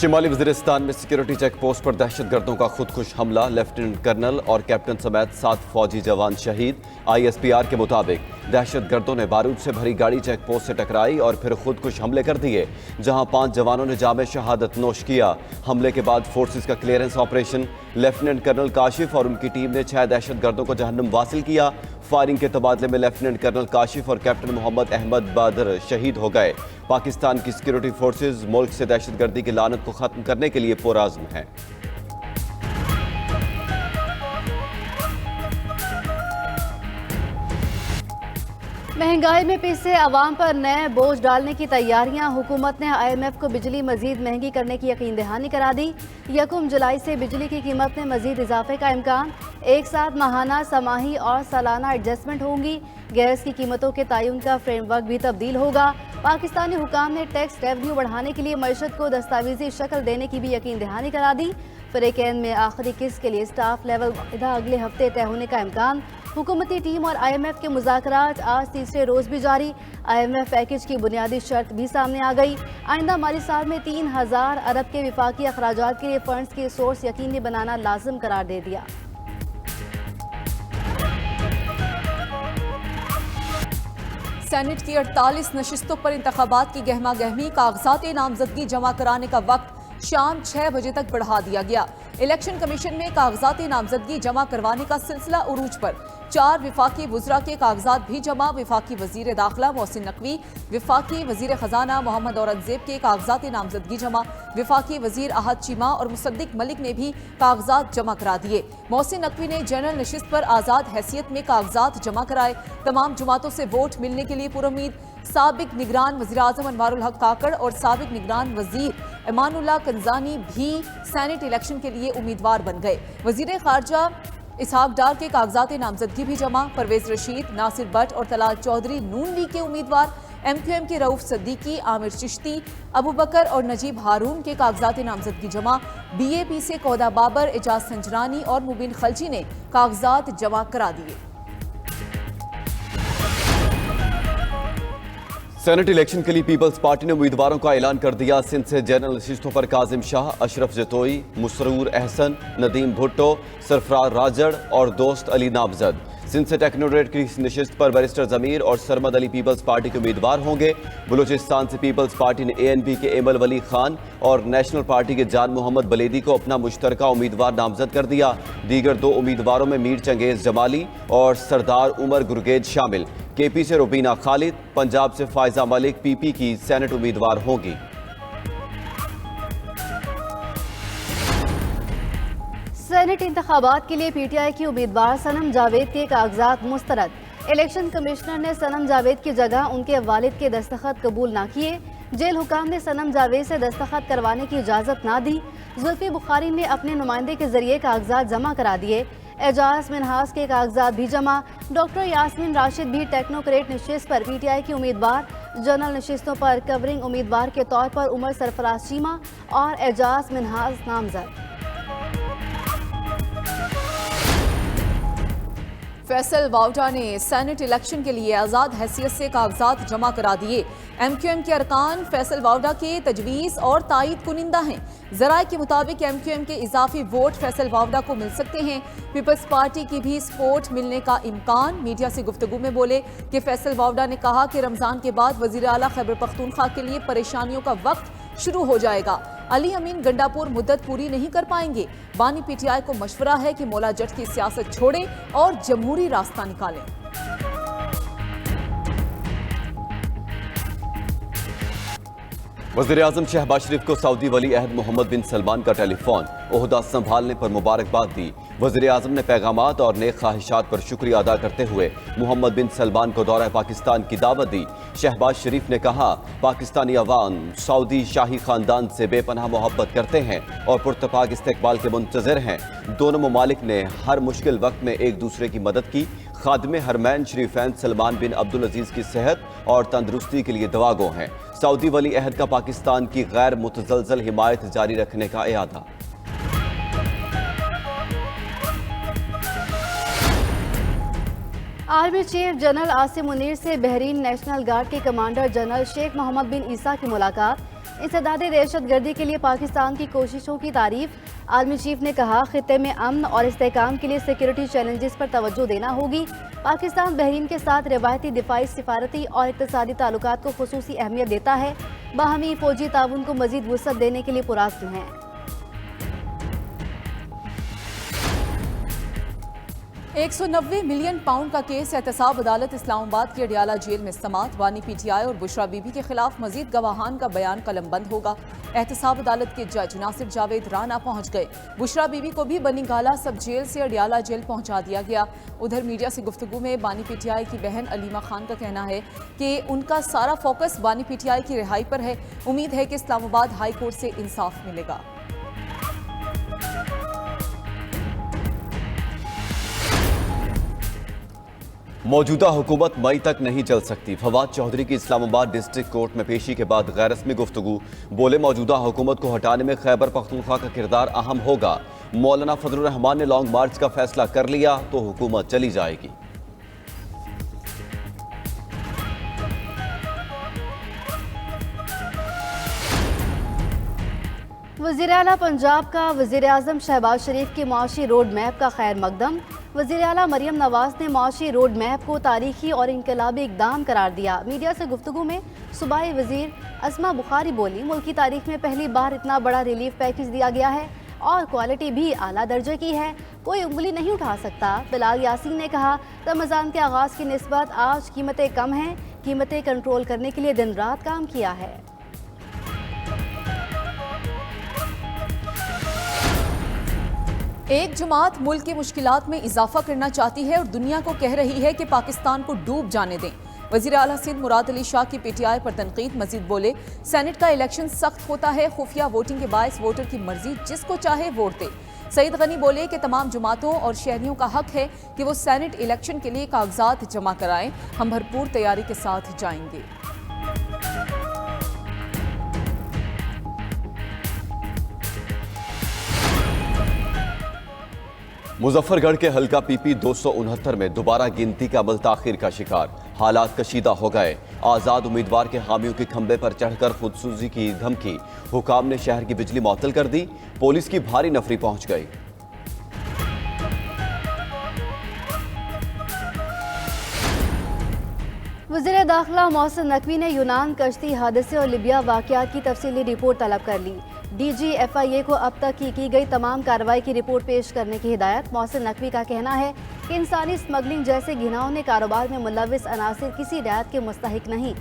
शिमाली वज़ीरिस्तान में security check post पर दहशतगर्दों का खुदकुश हमला, लेफ्टिनेंट कर्नल और कैप्टन समेत 7 फौजी जवान शहीद। ISPR के मुताबिक दहशतगर्दों ने बारूद से भरी गाड़ी चेक पोस्ट से टकराई और फिर खुदकुश हमले कर दिए, जहां 5 जवानों ने जामे शहादत नोश किया। हमले के बाद फोर्सेस का clearance operation, lieutenant colonel Kashif और उनकी टीम ने 6 दहशतगर्दों को जहन्नुम वासिल किया। फायरिंग के तबादले में लेफ्टिनेंट कर्नल काशिफ और कैप्टन मोहम्मद अहमद बादर शहीद हो गए। पाकिस्तान की सिक्योरिटी फोर्सेज मुल्क से दहशतगर्दी की लानत को खत्म करने के लिए पुरआज़्म हैं। महंगाई में पिसे अवाम पर नए बोझ डालने की तैयारियां। हुकूमत ने IMF को बिजली मजीद महंगी करने की यकीन दहानी करा दी। 1 जुलाई से बिजली की कीमत में मजीद इजाफे का इम्कान। एक साथ माहाना, समाही और सालाना एडजस्टमेंट होंगी। गैस की कीमतों के तयन का फ्रेमवर्क भी तब्दील होगा। पाकिस्तानी हुकाम ने टैक्स रेवन्यू बढ़ाने के लिए मईशत को दस्तावेजी शक्ल देने की भी यकीन दहानी करा दी। फ्रेकेन में आखिरी किस्त के लिए स्टाफ लेवल मुआहदा अगले हफ्ते तय होने का इम्कान। हुकूमती टीम और IMF के मुज़ाकरात आज तीसरे रोज भी जारी। IMF पैकेज की बुनियादी शर्त भी सामने आ गई। आइंदा माली साल में 3000 अरब के विफाकी अखराजात के लिए फंड्स के सोर्स यकीनी बनाना लाजिम करार दे दिया। सेनेट की 48 नशिस्तों पर इंतखाबात की गहमा गहमी, कागजात नामजदगी जमा कराने का वक्त शाम 6 बजे तक बढ़ा दिया गया। इलेक्शन कमीशन में कागजात नामजदगी जमा करवाने का सिलसिला उरूज पर। 4 विफाकी वुज़रा के कागजात भी जमा। विफाकी वजीर दाखिला मोहसिन नकवी, विफाकी वजीर खजाना मोहम्मद औरंगजेब के कागजात नामजदगी जमा। विफाकी वजीर अहद चीमा और मुसद्दिक मलिक ने भी कागजात जमा करा दिए। मोहसिन नकवी ने जनरल नशिस्त पर आज़ाद हैसियत में कागजात जमा कराए। तमाम जमातों से वोट मिलने के लिए पुरुम्मीद साबिक निगरान वज़ीर आज़म अनवारुल हक काकड़ और साबिक निगरान वजीर इमानुल्लाह कंजानी भी सेनेट इलेक्शन के लिए उम्मीदवार बन गए। वजीर खारजा इसहाक डार के कागजात नामजदगी भी जमा। परवेज रशीद, नासिर बट और तलाल चौधरी नून लीग के उम्मीदवार। MQM के रऊफ सद्दीकी, आमिर चिश्ती, अबू बकर और नजीब हारून के कागजात नामजदगी जमा। BAP से कौदा बाबर, एजाज संजरानी और मुबीन खलजी ने कागजात जमा करा दिए। सेनेट इलेक्शन के लिए पीपल्स पार्टी ने उम्मीदवारों का ऐलान कर दिया। सिंध से जनरल नशिस्तों पर काजिम शाह, अशरफ जतोई, मुसरूर अहसन, नदीम भुट्टो, सरफराज राजड़ और दोस्त अली नामजद। सिंध से टेक्नोक्रेट की नशिस्त पर बैरिस्टर जमीर और सरमद अली पीपल्स पार्टी के उम्मीदवार होंगे। बलूचिस्तान से पीपल्स पार्टी ने ANP के एमल वली खान और नेशनल पार्टी के जान मोहम्मद बलेदी को अपना मुश्तरका उम्मीदवार नामजद कर दिया। दीगर 2 उम्मीदवारों में मीर चंगेज जमाली और सरदार उमर गुरगेज शामिल। KP से रुबीना खालिद, पंजाब से फायजा मलिक PP की सेनेट उम्मीदवार होंगी। सेनेट इंतखाबात के लिए PTI की उम्मीदवार सनम जावेद के कागजात मुस्तरद। इलेक्शन कमिश्नर ने सनम जावेद की जगह उनके वालिद के दस्तखत कबूल ना किए। जेल हुकाम ने सनम जावेद से दस्तखत करवाने की इजाज़त ना दी। जुल्फी बुखारी ने अपने नुमाइंदे के जरिए कागजात जमा करा दिए। एजाज मिनहास के कागजात भी जमा। डॉक्टर यास्मीन राशिद भी टेक्नोक्रेट नशिस्त पर PTI की उम्मीदवार। जनरल नशिस्तों पर कवरिंग उम्मीदवार के तौर पर उमर सरफराज चीमा और एजाज मिनहास नामजद। फैसल वाउडा ने सेनेट इलेक्शन के लिए आज़ाद हैसियत से कागजात जमा करा दिए। MQM के अरकान फैसल वाउडा के तजवीज़ और तायद कुनिंदा हैं। ज़राए के मुताबिक MQM के इजाफी वोट फैसल वाउडा को मिल सकते हैं। पीपल्स पार्टी की भी सपोर्ट मिलने का इम्कान। मीडिया से गुफ्तगू में बोले कि फैसल वाउडा ने कहा कि रमज़ान के बाद वज़ीर आला खैबर पख्तूनख्वा के लिए परेशानियों का वक्त शुरू हो जाएगा। अली अमीन गंडापुर मुद्दत पूरी नहीं कर पाएंगे। बानी PTI को मशवरा है कि मौला जट की सियासत छोड़ें और जमहूरी रास्ता निकालें। वज़ीर आज़म शहबाज शरीफ को सऊदी वली अहद मोहम्मद बिन सलमान का टेलीफोन, ओहदा संभालने पर मुबारकबाद दी। वज़ीर आज़म ने पैगामात और नेक ख्वाहिशात पर शुक्रिया अदा करते हुए मोहम्मद बिन सलमान को दौरा पाकिस्तान की दावत दी। शहबाज शरीफ ने कहा, पाकिस्तानी अवाम सऊदी शाही खानदान से बेपनाह मोहब्बत करते हैं और पुरतपाक इस्तकबाल के मुंतज़िर हैं। दोनों ममालिक ने हर मुश्किल वक्त में एक दूसरे की मदद की। खादिम हरमैन शरीफैन सलमान बिन अब्दुल अजीज़ की सेहत और तंदुरुस्ती के लिए दुआगो हैं। सऊदी वली अहद का पाकिस्तान की गैर मुतज़लज़ल हिमायत जारी रखने का इरादा। Army chief general Asim Munir से बहरीन नेशनल गार्ड के कमांडर जनरल शेख मोहम्मद बिन ईसा की मुलाकात। इंसदादी दहशतगर्दी के लिए पाकिस्तान की कोशिशों की तारीफ। आर्मी चीफ ने कहा, खित्ते में अमन और इस्तेहकाम के लिए सिक्योरिटी चैलेंजेस पर तवज्जो देना होगी। पाकिस्तान बहरीन के साथ रिवायती दिफाई, सिफारती और इक्तिसादी ताल्लुकात को खुसूसी अहमियत देता है। बाहमी फौजी ताउन को मजीद वुसअत देने के लिए पुरअज़्म है। 190 मिलियन पाउंड का केस एहतसाब अदालत इस्लामाबाद की अडियाला जेल में समात। बानी पीटीआई और बुशरा बीबी के खिलाफ मजीद गवाहान का बयान कलमबंद होगा। एहतसाब अदालत के जज नासिर जावेद राना पहुंच गए। बुशरा बीबी को भी बनीगाला सब जेल से अडियाला जेल पहुंचा दिया गया। उधर मीडिया से गुफ्तगू में बानी पीटीआई की बहन अलीमा खान का कहना है कि उनका सारा फोकस बानी पीटीआई की रिहाई पर है। उम्मीद है कि इस्लामाबाद हाई कोर्ट से इंसाफ मिलेगा। मौजूदा हुकूमत मई तक नहीं चल सकती। फवाद चौधरी की इस्लामाबाद डिस्ट्रिक्ट कोर्ट में पेशी के बाद गैर रस्मी गुफ्तगू। बोले, मौजूदा हुकूमत को हटाने में खैबर पख्तूनख्वा का किरदार अहम होगा। मौलाना फजलुर रहमान ने लॉन्ग मार्च का फैसला कर लिया तो हुकूमत चली जाएगी। वज़ीर आला पंजाब का वज़ीर आज़म शहबाज शरीफ के मुआशी रोड मैप का खैर मकदम। वज़ीर आला मरियम नवाज ने मुआशी रोड मैप को तारीखी और इनकलाबी इक़दाम करार दिया। मीडिया से गुफ्तगू में सूबाई वज़ीर अस्मा बुखारी बोली, मुल्क की तारीख में पहली बार इतना बड़ा रिलीफ पैकेज दिया गया है और क्वालिटी भी आला दर्जे की है, कोई उंगली नहीं उठा सकता। बिलाल यासीन ने कहा, रमज़ान के आगाज़ की निस्बत आज कीमतें कम हैं, कीमतें कंट्रोल करने के लिए दिन रात काम किया है। एक जमात मुल्क की मुश्किलात में इजाफा करना चाहती है और दुनिया को कह रही है कि पाकिस्तान को डूब जाने दें। वज़ीर आला सिंध मुराद अली शाह की पीटीआई पर तनकीद। मजीद बोले, सेनेट का इलेक्शन सख्त होता है, खुफिया वोटिंग के बायस वोटर की मर्जी, जिसको चाहे वोट दे। सईद गनी बोले कि तमाम जमातों और शहरियों का हक है कि वो सेनेट इलेक्शन के लिए कागजात जमा कराएं। हम भरपूर तैयारी के साथ जाएंगे। मुजफ्फरगढ़ के हल्का पीपी 269 में दोबारा गिनती का अमल ताखिर का शिकार। हालात कशीदा हो गए। आज़ाद उम्मीदवार के हामियों के खंबे पर चढ़कर खुदसूजी की धमकी। हुकाम ने शहर की बिजली मुअत्तल कर दी। पुलिस की भारी नफरी पहुंच गई। वज़ीर दाखिला मोहसिन नकवी ने यूनान कश्ती हादसे और लिबिया वाक़यात की तफसीली रिपोर्ट तलब कर ली। DGFIA को अब तक की गई तमाम कार्रवाई की रिपोर्ट पेश करने की हिदायत। मोहसिन नकवी का कहना है कि इंसानी स्मगलिंग जैसे घिनौने कारोबार में मुलविस अनासिर किसी रियायत के मुस्तहिक नहीं।